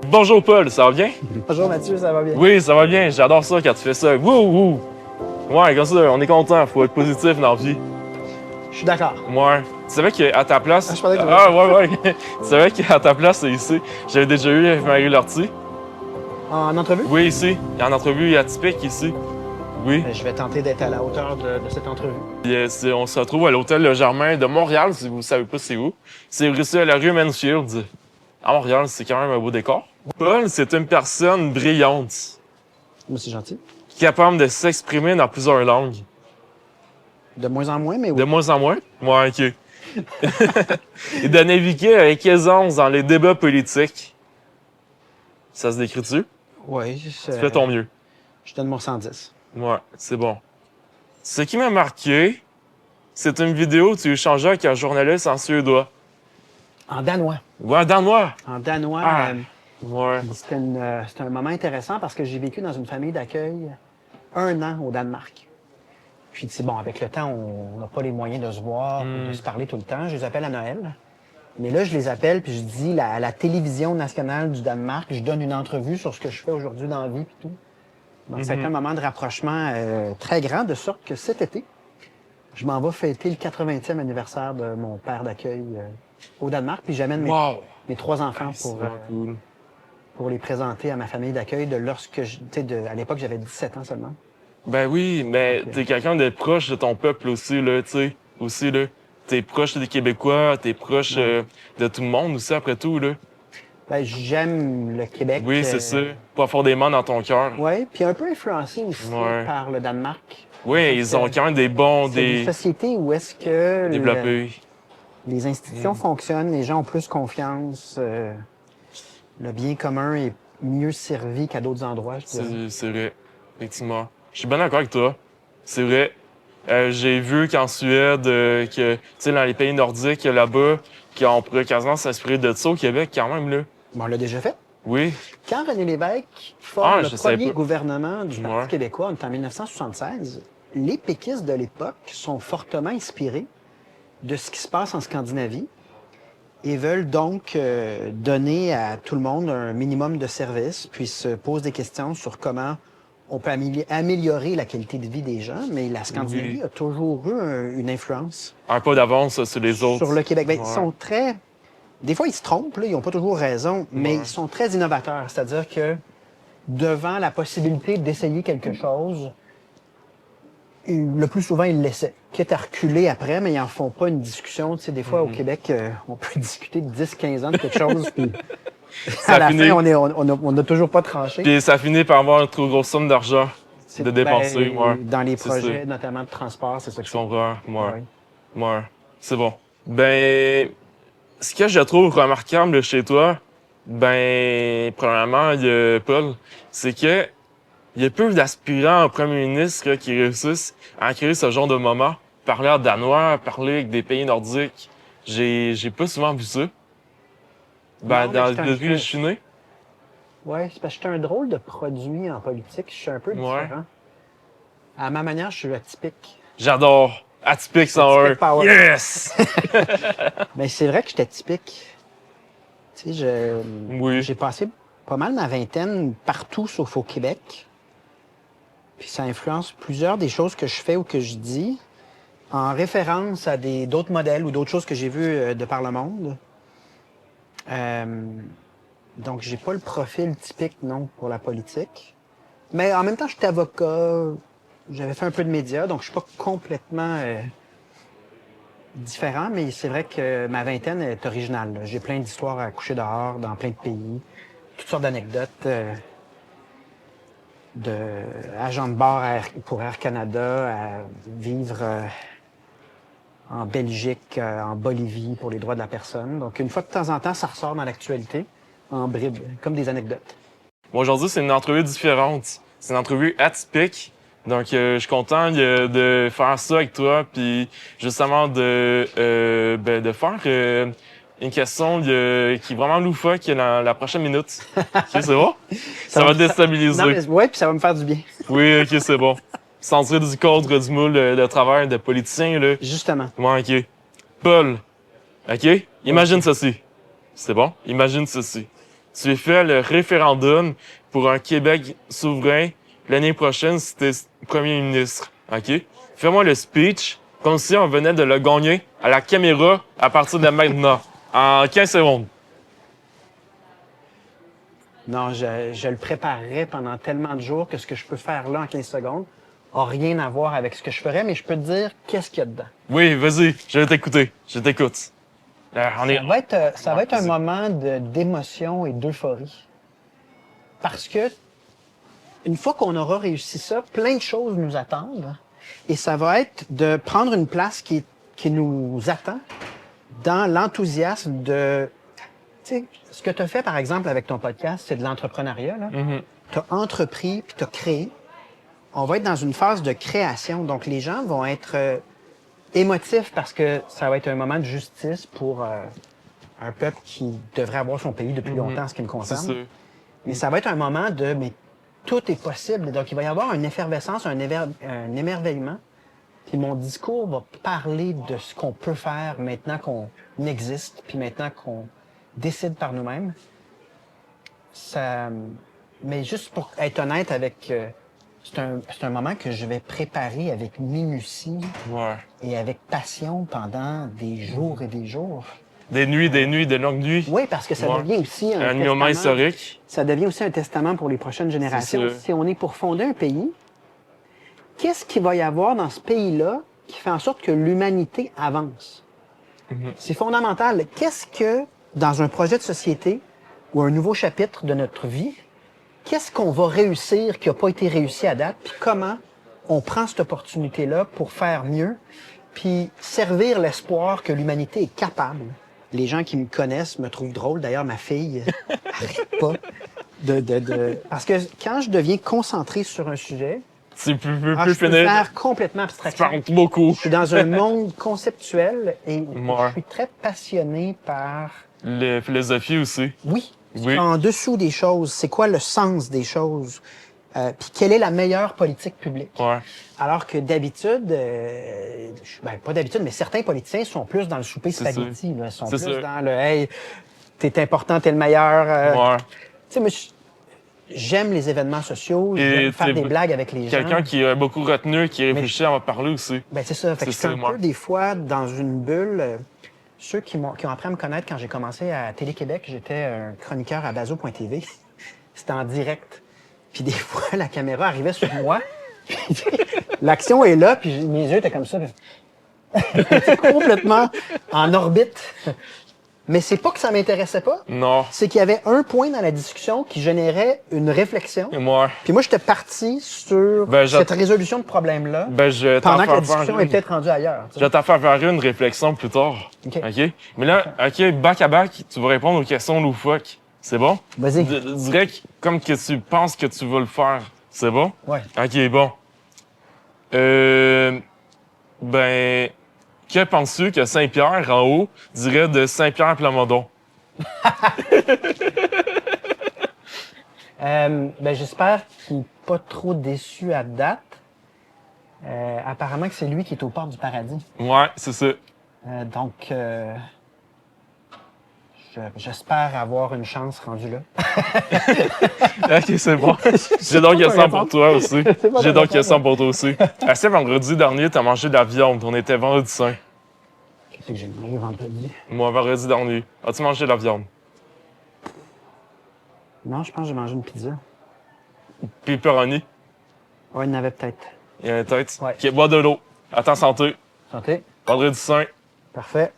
Bonjour Paul, ça va bien? Bonjour Mathieu, ça va bien? Oui, ça va bien. J'adore ça quand tu fais ça. Wouh! Ouais, comme ça, on est content. Faut être positif dans la vie. Je suis d'accord. Ouais. Tu savais qu'à ta place... Ah, je pensais que ouais. Tu savais qu'à ta place, c'est ici. J'avais déjà eu Marie Lortie. En entrevue? Oui, ici. Il y a une entrevue atypique ici. Oui. Je vais tenter d'être à la hauteur de cette entrevue. Puis, on se retrouve à l'hôtel Le Germain de Montréal, si vous ne savez pas c'est où. C'est ici à la rue Mansfield. À Montréal, c'est quand même un beau décor. Paul, c'est une personne brillante, C'est gentil. capable de s'exprimer dans plusieurs langues. De moins en moins, mais oui. De moins en moins? Ouais, OK. Et de naviguer avec aisance dans les débats politiques. Ça se décrit-tu? Oui. Tu fais ton mieux. Je donne mon 110. Ouais, c'est bon. Ce qui m'a marqué, c'est une vidéo où tu échangeais avec un journaliste en suédois. En danois. Ouais, danois! En danois, Ah. Ouais. c'était un moment intéressant parce que j'ai vécu dans une famille d'accueil 1 an au Danemark. Puis, c'est bon, avec le temps, on n'a pas les moyens de se voir, de se parler tout le temps. Je les appelle à Noël. Mais là, je les appelle, puis je dis à la télévision nationale du Danemark, je donne une entrevue sur ce que je fais aujourd'hui dans la vie, puis tout. Donc, ça a été un moment de rapprochement très grand, de sorte que cet été, je m'en vais fêter le 80e anniversaire de mon père d'accueil au Danemark, puis j'amène mes 3 enfants pour les présenter à ma famille d'accueil de lorsque à l'époque, j'avais 17 ans seulement. Ben oui, mais t'es quelqu'un de proche de ton peuple aussi, là, tu sais. Aussi, là. T'es proche des Québécois, t'es proche de tout le monde aussi, après tout, là. Ben, j'aime le Québec. Oui, c'est ça. Profondément dans ton cœur. Oui, puis un peu influencé aussi par le Danemark. Oui, ils ont quand même des bons... Des sociétés où est-ce que développés. les institutions fonctionnent, les gens ont plus confiance, le bien commun est mieux servi qu'à d'autres endroits, je dirais. C'est vrai, effectivement. Je suis bien d'accord avec toi. C'est vrai. J'ai vu qu'en Suède, que, tu sais, dans les pays nordiques, là-bas, qu'on pourrait quasiment s'inspirer de ça au Québec, quand même, là. Bon, on l'a déjà fait. Oui. Quand René Lévesque forme le savais premier pas. gouvernement du Parti québécois, on est en 1976, les péquistes de l'époque sont fortement inspirés de ce qui se passe en Scandinavie et veulent donc donner à tout le monde un minimum de services, puis se posent des questions sur comment on peut améliorer la qualité de vie des gens, mais la Scandinavie a toujours eu une influence. Un pas d'avance sur les autres. Sur le Québec. Ben, ils sont très... Des fois, ils se trompent, là, ils n'ont pas toujours raison, mais ils sont très innovateurs. C'est-à-dire que devant la possibilité d'essayer quelque chose, le plus souvent, ils l'essaient. Quitte à reculer après, mais ils n'en font pas une discussion. Tu sais, des fois, au Québec, on peut discuter de 10-15 ans de quelque chose, puis à la fin, on n'a toujours pas tranché. Puis ça finit par avoir une trop grosse somme d'argent de dépenser. Dans les projets, notamment de transport, c'est ça que je comprends. Ouais. C'est bon. Ben, ce que je trouve remarquable chez toi, ben, premièrement, Paul, c'est que il y a peu d'aspirants au premier ministre qui réussissent à créer ce genre de moment. Parler en danois, parler avec des pays nordiques. J'ai pas souvent vu ça. Ben, depuis que je suis né. Oui, c'est parce que je suis un drôle de produit en politique. Je suis un peu différent. À ma manière, je suis atypique. J'adore. Atypique 101. Yes! Mais c'est vrai que j'étais atypique. Tu sais, j'ai passé pas mal ma vingtaine partout sauf au Québec. Puis ça influence plusieurs des choses que je fais ou que je dis en référence à d'autres modèles ou d'autres choses que j'ai vues de par le monde. Donc, j'ai pas le profil typique, non, pour la politique. Mais en même temps, j'étais avocat, j'avais fait un peu de médias, donc je suis pas complètement différent, mais c'est vrai que ma vingtaine est originale. J'ai plein d'histoires à coucher dehors, dans plein de pays, toutes sortes d'anecdotes. De agent de bord pour Air Canada, à vivre en Belgique, en Bolivie pour les droits de la personne. Donc, une fois de temps en temps, ça ressort dans l'actualité, en bribes, comme des anecdotes. Bon, aujourd'hui, c'est une entrevue différente. C'est une entrevue atypique. Donc, je suis content de faire ça avec toi, puis justement de faire une question qui est vraiment loufoque la prochaine minute. OK, c'est bon? Ça va déstabiliser. Oui, puis ça va me faire du bien. Oui, OK, c'est bon. Sortir du cadre du moule de travail de politicien, là. Justement. Ouais, OK. Paul, OK? Imagine ceci. C'est bon? Imagine ceci. tu fais le référendum pour un Québec souverain l'année prochaine si t'es premier ministre. OK? Fais-moi le speech comme si on venait de le gagner à la caméra à partir de maintenant, en 15 secondes. Non, je le préparerais pendant tellement de jours que ce que je peux faire là en 15 secondes n'a rien à voir avec ce que je ferais, mais je peux te dire qu'est-ce qu'il y a dedans. Oui, vas-y, je vais t'écouter. Je t'écoute. Ça va être un moment d'émotion et d'euphorie. Parce que, une fois qu'on aura réussi ça, plein de choses nous attendent. Et ça va être de prendre une place qui nous attend dans l'enthousiasme de... Tu sais, ce que tu as fait, par exemple, avec ton podcast, c'est de l'entrepreneuriat. Tu as entrepris puis tu as créé. On va être dans une phase de création. Donc, les gens vont être émotifs parce que ça va être un moment de justice pour un peuple qui devrait avoir son pays depuis longtemps, ce qui me concerne. C'est sûr. Mais ça va être un moment de... Mais tout est possible. Donc, il va y avoir une effervescence, un émerveillement. Puis mon discours va parler de ce qu'on peut faire maintenant qu'on existe, puis maintenant qu'on décide par nous-mêmes. Ça... Mais juste pour être honnête avec... c'est un moment que je vais préparer avec minutie Ouais. et avec passion pendant des jours et des jours. Des nuits, de longues nuits. Oui, parce que ça Ouais. devient aussi Un moment historique. Ça devient aussi un testament pour les prochaines générations. C'est sûr. Si on est pour fonder un pays, qu'est-ce qu'il va y avoir dans ce pays-là qui fait en sorte que l'humanité avance? C'est fondamental. Qu'est-ce que, dans un projet de société ou un nouveau chapitre de notre vie, qu'est-ce qu'on va réussir qui n'a pas été réussi à date, puis comment on prend cette opportunité-là pour faire mieux, puis servir l'espoir que l'humanité est capable. Les gens qui me connaissent me trouvent drôle. D'ailleurs, ma fille arrête pas Parce que quand je deviens concentré sur un sujet, Tu peux je peux finir. faire complètement Tu abstraction. parles beaucoup. Je suis dans un monde conceptuel et Ouais. je suis très passionné par... La philosophie aussi. Oui. Oui. En dessous des choses, c'est quoi le sens des choses? Puis quelle est la meilleure politique publique? Ouais. Alors que d'habitude, pas d'habitude, mais certains politiciens sont plus dans le souper C'est spaghetti. Là, sont C'est plus sûr. dans le « hey, t'es important, t'es le meilleur Ouais. Tu sais, moi, j'aime les événements sociaux, j'aime faire t'es des blagues avec les gens. Quelqu'un qui a beaucoup retenu, qui réfléchit à en parler aussi. Ben, c'est ça. Fait que je C'est suis ça, un moi. peu, des fois, dans une bulle. Ceux qui ont appris à me connaître quand j'ai commencé à Télé-Québec, j'étais un chroniqueur à Bazo.tv. C'était en direct. Puis des fois, la caméra arrivait sur moi. Puis l'action est là, puis mes yeux étaient comme ça. J'étais complètement en orbite. Mais c'est pas que ça m'intéressait pas. Non. C'est qu'il y avait un point dans la discussion qui générait une réflexion. Et moi, Puis moi, j'étais parti sur Ben, cette résolution de problème-là je vais t'en pendant que la faire discussion faire est peut-être rendue ailleurs. tu sais. Je vais t'en faire une réflexion plus tard. OK. OK? Mais là, OK, back à back, tu vas répondre aux questions loufoques. C'est bon? Vas-y. Direct, comme que tu penses que tu vas le faire. C'est bon? Ouais. OK, bon. Que penses-tu que Saint-Pierre, en haut, dirait de Saint-Pierre-Plamondon? J'espère qu'il n'est pas trop déçu à date. Apparemment que c'est lui qui est au port du paradis. Ouais, c'est ça. Donc, j'espère avoir une chance rendue là. OK, c'est bon. J'ai d'autres questions pour toi aussi. C'est pas J'ai ta d'autres réponse. questions pour toi aussi. Est-ce que vendredi dernier, t'as mangé de la viande? On était vendredi saint. Qu'est-ce que j'ai mangé vendredi? Moi, vendredi dernier. As-tu mangé de la viande? Non, je pense que j'ai mangé une pizza. Pepperoni? Ouais, il y en avait peut-être. Il y a une tête. Ouais. OK, bois de l'eau. À ta santé. Santé. Vendredi saint. Parfait.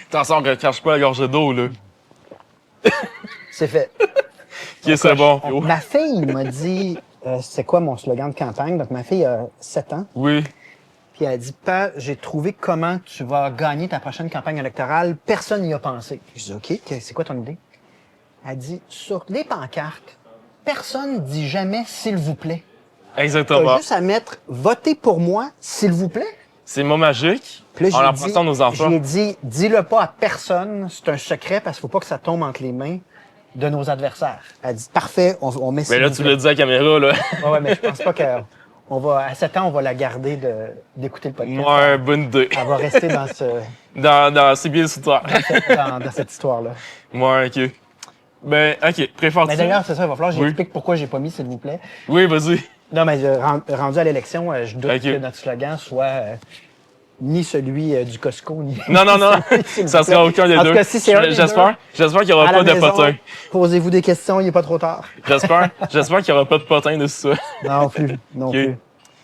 Attention, ne cache pas la gorgée d'eau, là. C'est fait. OK, c'est bon. Yo. Ma fille m'a dit, c'est quoi mon slogan de campagne? Donc, ma fille a 7 ans. Oui. Puis elle a dit, Pa, j'ai trouvé comment tu vas gagner ta prochaine campagne électorale. Personne n'y a pensé. Je dis, OK, c'est quoi ton idée? Elle dit, sur les pancartes, personne dit jamais « s'il vous plaît ». T'as Exactement. juste à mettre « votez pour moi, s'il vous plaît ». C'est le mot magique. Puis là, On j'ai l'apprend ça à nos enfants. J'ai dit, dis-le pas à personne, c'est un secret parce qu'il faut pas que ça tombe entre les mains de nos adversaires. Elle dit, parfait, on met Mais là, tu l'as dit à la caméra, là. Ouais, mais je pense pas À 7 ans, on va la garder d'écouter le podcast. Ouais, bonne idée. Elle va rester dans, C'est bien sous terre. dans cette histoire-là. Ouais, OK. Ben, OK. Préfères-tu? Mais d'ailleurs, c'est ça, il va falloir que Oui. j'explique pourquoi j'ai pas mis, s'il vous plaît. Oui, vas-y. Non, mais rendu à l'élection, je doute Ok. que notre slogan soit ni celui du Costco, ni... Non, ça sera aucun des En tout deux. cas, si c'est un des J'espère qu'il n'y à aura la pas de maison, potin. posez-vous des questions, il n'est pas trop tard. J'espère qu'il n'y aura pas de potin de ça. Non plus, non OK. plus.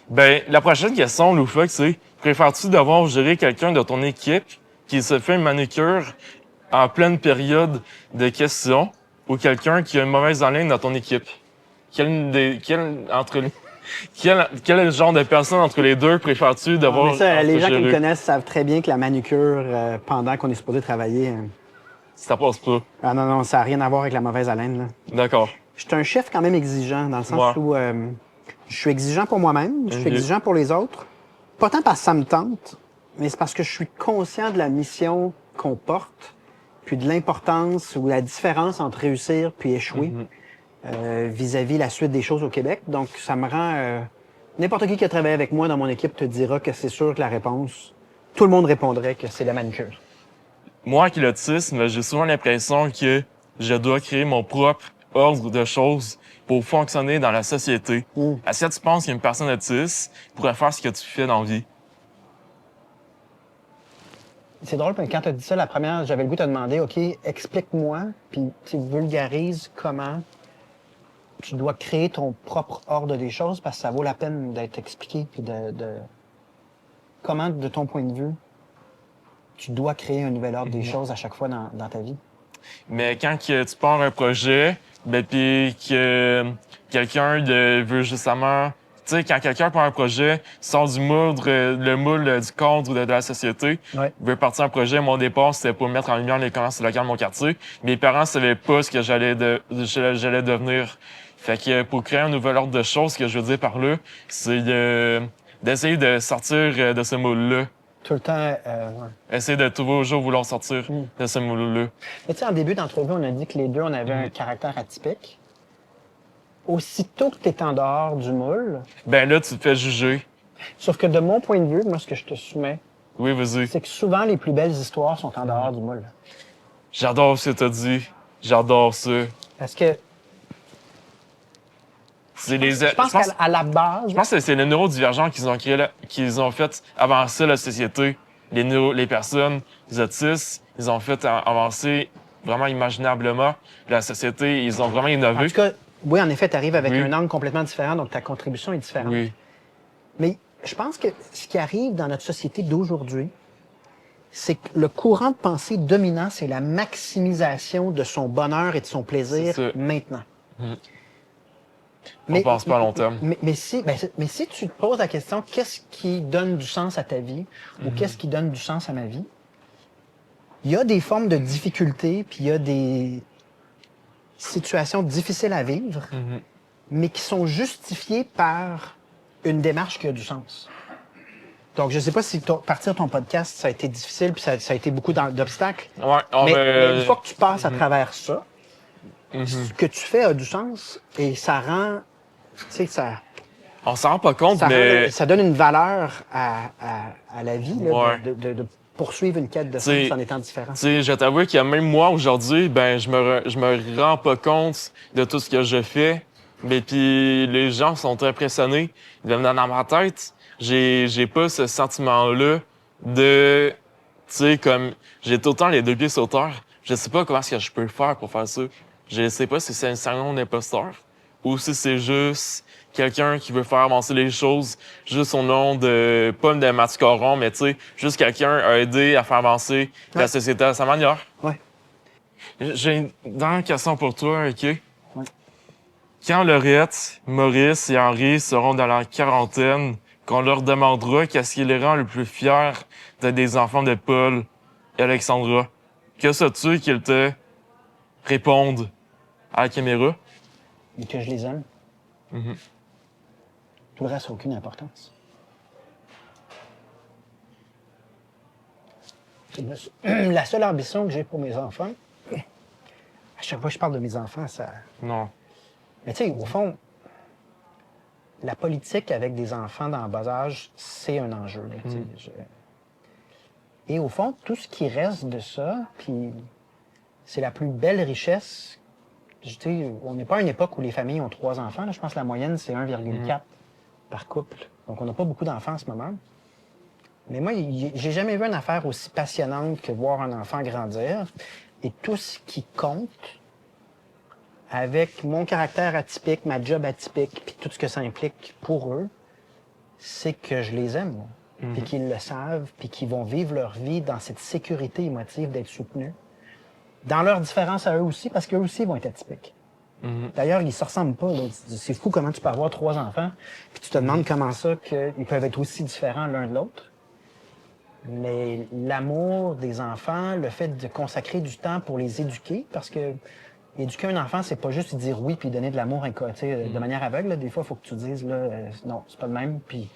Ben, la prochaine question, loufoque, c'est préfères-tu devoir gérer quelqu'un de ton équipe qui se fait une manucure en pleine période de questions ou quelqu'un qui a une mauvaise haleine dans ton équipe? Quel genre de personne entre les deux préfères-tu devoir Mais ça, les gens qui me gérer? connaissent savent très bien que la manucure, pendant qu'on est supposé travailler... Ça passe pas. Ah non, ça n'a rien à voir avec la mauvaise haleine, là. D'accord. Je suis un chef quand même exigeant, dans le sens Ouais. où je suis exigeant pour moi-même, je suis Ok. exigeant pour les autres. Pas tant parce que ça me tente, mais c'est parce que je suis conscient de la mission qu'on porte, puis de l'importance ou la différence entre réussir puis échouer vis-à-vis la suite des choses au Québec. Donc, ça me rend... n'importe qui a travaillé avec moi dans mon équipe te dira que c'est sûr que la réponse, tout le monde répondrait que c'est la manucure. Moi, avec l'autisme, j'ai souvent l'impression que je dois créer mon propre ordre de choses pour fonctionner dans la société. Est-ce que tu penses qu'une personne autiste pourrait faire ce que tu fais dans la vie? C'est drôle, parce que quand tu as dit ça, la première, j'avais le goût de te demander, OK, explique-moi, puis tu vulgarises comment tu dois créer ton propre ordre des choses, parce que ça vaut la peine d'être expliqué, puis comment, de ton point de vue, tu dois créer un nouvel ordre des choses à chaque fois dans ta vie. Mais quand que tu pars un projet, ben puis que quelqu'un veut justement... Tu sais, quand quelqu'un part un projet, sort du moule, le moule du cadre de la société, Ouais. veut partir un projet, mon départ, c'était pour mettre en lumière les commerces locaux de mon quartier. Mes parents savaient pas ce que j'allais devenir. Fait que pour créer un nouvel ordre de choses, ce que je veux dire par là, c'est d'essayer de sortir de ce moule-là. Tout le temps, Essayer de toujours vouloir sortir de ce moule-là. Mais tu sais, en début d'entrevue, on a dit que les deux, on avait un caractère atypique. Aussitôt que tu es en dehors du moule, Ben là, tu te fais juger. sauf que de mon point de vue, moi, ce que je te soumets, Oui, vas-y. c'est que souvent, les plus belles histoires sont en dehors du moule. J'adore ce que t'as dit. J'adore ça. Parce que C'est les... je pense qu'à la base, Je pense que c'est les neurodivergents qu'ils ont fait avancer la société. Les personnes, les autistes, ils ont fait avancer vraiment imaginablement la société. Ils ont vraiment en innové. tout cas, oui, en effet, tu arrives avec Oui. un angle complètement différent, donc ta contribution est différente. Oui. Mais je pense que ce qui arrive dans notre société d'aujourd'hui, c'est que le courant de pensée dominant, c'est la maximisation de son bonheur et de son plaisir C'est ça. maintenant. On pense pas à long terme. Mais si tu te poses la question, qu'est-ce qui donne du sens à ta vie ou qu'est-ce qui donne du sens à ma vie, il y a des formes de difficultés, puis il y a des situations difficiles à vivre, mais qui sont justifiées par une démarche qui a du sens. Donc, je ne sais pas si partir ton podcast, ça a été difficile, puis ça a été beaucoup d'obstacles. Ouais, Mais une fois que tu passes à travers ça, ce que tu fais a du sens et ça rend, tu sais, on s'en rend pas compte, mais... ça donne une valeur à la vie, là, Ouais. de poursuivre une quête de T'sais, sens en étant différent. Tu sais, je t'avoue que même moi, aujourd'hui, ben, je me rends pas compte de tout ce que je fais. Mais puis les gens sont impressionnés. Dans ma tête, j'ai pas ce sentiment-là de... Tu sais, comme... J'ai tout le temps les deux pieds sur terre. Je sais pas comment est-ce que je peux faire pour faire ça. Je sais pas si c'est un syndrome d'imposteur ou si c'est juste quelqu'un qui veut faire avancer les choses juste au nom de... Pas de Mathieu Caron, mais tu sais, juste quelqu'un a aidé à faire avancer la société à sa manière. Ouais. J'ai une dernière question pour toi, OK? Ouais. Quand Laurette, Maurice et Henri seront dans la quarantaine, qu'on leur demandera qu'est-ce qui les rend le plus fiers d'être des enfants de Paul et Alexandra, que sais-tu qu'ils te répondent à la caméra? Et que je les aime. Tout le reste n'a aucune importance. La seule ambition que j'ai pour mes enfants, à chaque fois que je parle de mes enfants, ça... Non. Mais tu sais, au fond, la politique avec des enfants dans le bas âge, c'est un enjeu. Là, tu sais, Et au fond, tout ce qui reste de ça, puis c'est la plus belle richesse. Tu sais, on n'est pas à une époque où les familles ont 3 enfants. Là. Je pense que la moyenne, c'est 1,4 par couple. Donc, on n'a pas beaucoup d'enfants en ce moment. Mais moi, j'ai jamais vu une affaire aussi passionnante que voir un enfant grandir. Et tout ce qui compte, avec mon caractère atypique, ma job atypique, puis tout ce que ça implique pour eux, c'est que je les aime. Puis qu'ils le savent, puis qu'ils vont vivre leur vie dans cette sécurité émotive d'être soutenus. Dans leurs différences à eux aussi, parce qu'eux aussi vont être atypiques. D'ailleurs, ils se ressemblent pas. Là. C'est fou comment tu peux avoir 3 enfants, puis tu te demandes comment ça qu'ils peuvent être aussi différents l'un de l'autre. Mais l'amour des enfants, le fait de consacrer du temps pour les éduquer, parce que éduquer un enfant, c'est pas juste lui dire oui puis donner de l'amour de manière aveugle. Là. Des fois, il faut que tu dises là, non, c'est pas le même, puis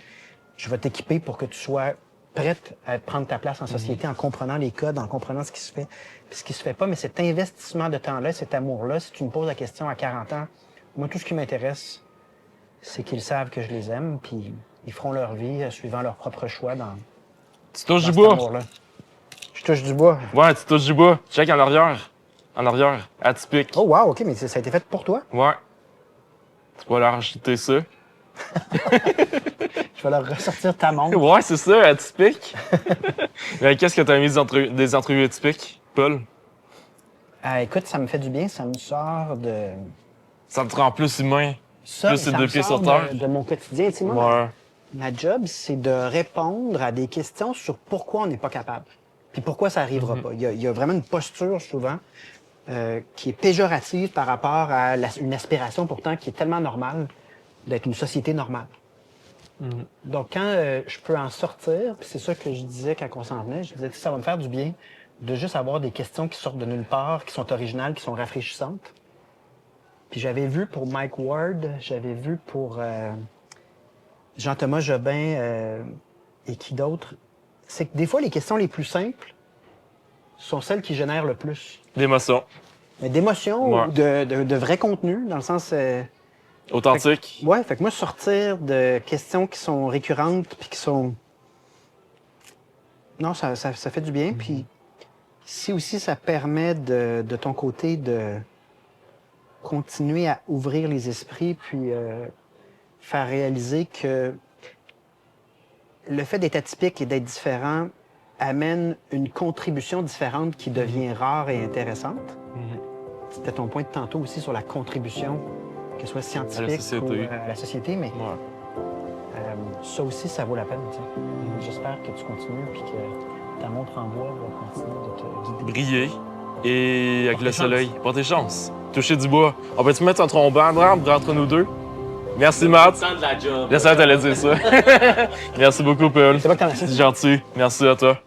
je vais t'équiper pour que tu sois prête à prendre ta place en société en comprenant les codes, en comprenant ce qui se fait puis ce qui se fait pas. Mais cet investissement de temps-là, cet amour-là, si tu me poses la question à 40 ans, moi, tout ce qui m'intéresse, c'est qu'ils savent que je les aime, puis ils feront leur vie suivant leur propre choix dans Tu touches du cet bois? amour-là. Je touche du bois. Ouais, tu touches du bois. Check en arrière. En arrière. Atypique. Oh wow, OK, mais ça a été fait pour toi. Ouais. Tu vas leur acheter ça. Je vais leur ressortir ta montre. Ouais, c'est ça, atypique. Mais qu'est-ce que t'as mis des entrevues atypiques, Paul? Écoute, ça me fait du bien, ça me sort de... Ça te rend plus humain. Ça, Plus c'est ça deux me pieds sort sur terre. de mon quotidien. Tu sais, moi, Ouais. ma job, c'est de répondre à des questions sur pourquoi on n'est pas capable. Puis pourquoi ça n'arrivera pas. Il y a vraiment une posture, souvent, qui est péjorative par rapport à une aspiration, pourtant, qui est tellement normale d'être une société normale. Donc, quand je peux en sortir, puis c'est ça que je disais quand on s'en venait, je disais, ça va me faire du bien de juste avoir des questions qui sortent de nulle part, qui sont originales, qui sont rafraîchissantes. Puis j'avais vu pour Mike Ward, j'avais vu pour Jean-Thomas Jobin et qui d'autre. C'est que des fois, les questions les plus simples sont celles qui génèrent le plus. D'émotion. Mais d'émotion Ouais. ou de vrai contenu, dans le sens... Authentique. Ouais, fait que moi, sortir de questions qui sont récurrentes puis qui sont... Non, ça fait du bien. Puis si aussi ça permet de ton côté de continuer à ouvrir les esprits puis faire réaliser que le fait d'être atypique et d'être différent amène une contribution différente qui devient rare et intéressante. C'était ton point de tantôt aussi sur la contribution, que ce soit scientifique ou à la société, mais Ouais. ça aussi, ça vaut la peine. Tu sais. J'espère que tu continues et que ta montre en bois va continuer de te guider. Briller. Et avec Porter le chance. soleil. Porter chance. Toucher du bois. On peut-tu mettre un trombone d'arbre entre nous deux? Merci, Matt. Temps de la job. J'espère que t'allais dire ça. Merci beaucoup, Paul. C'est pas que t'en as C'est gentil. Merci à toi.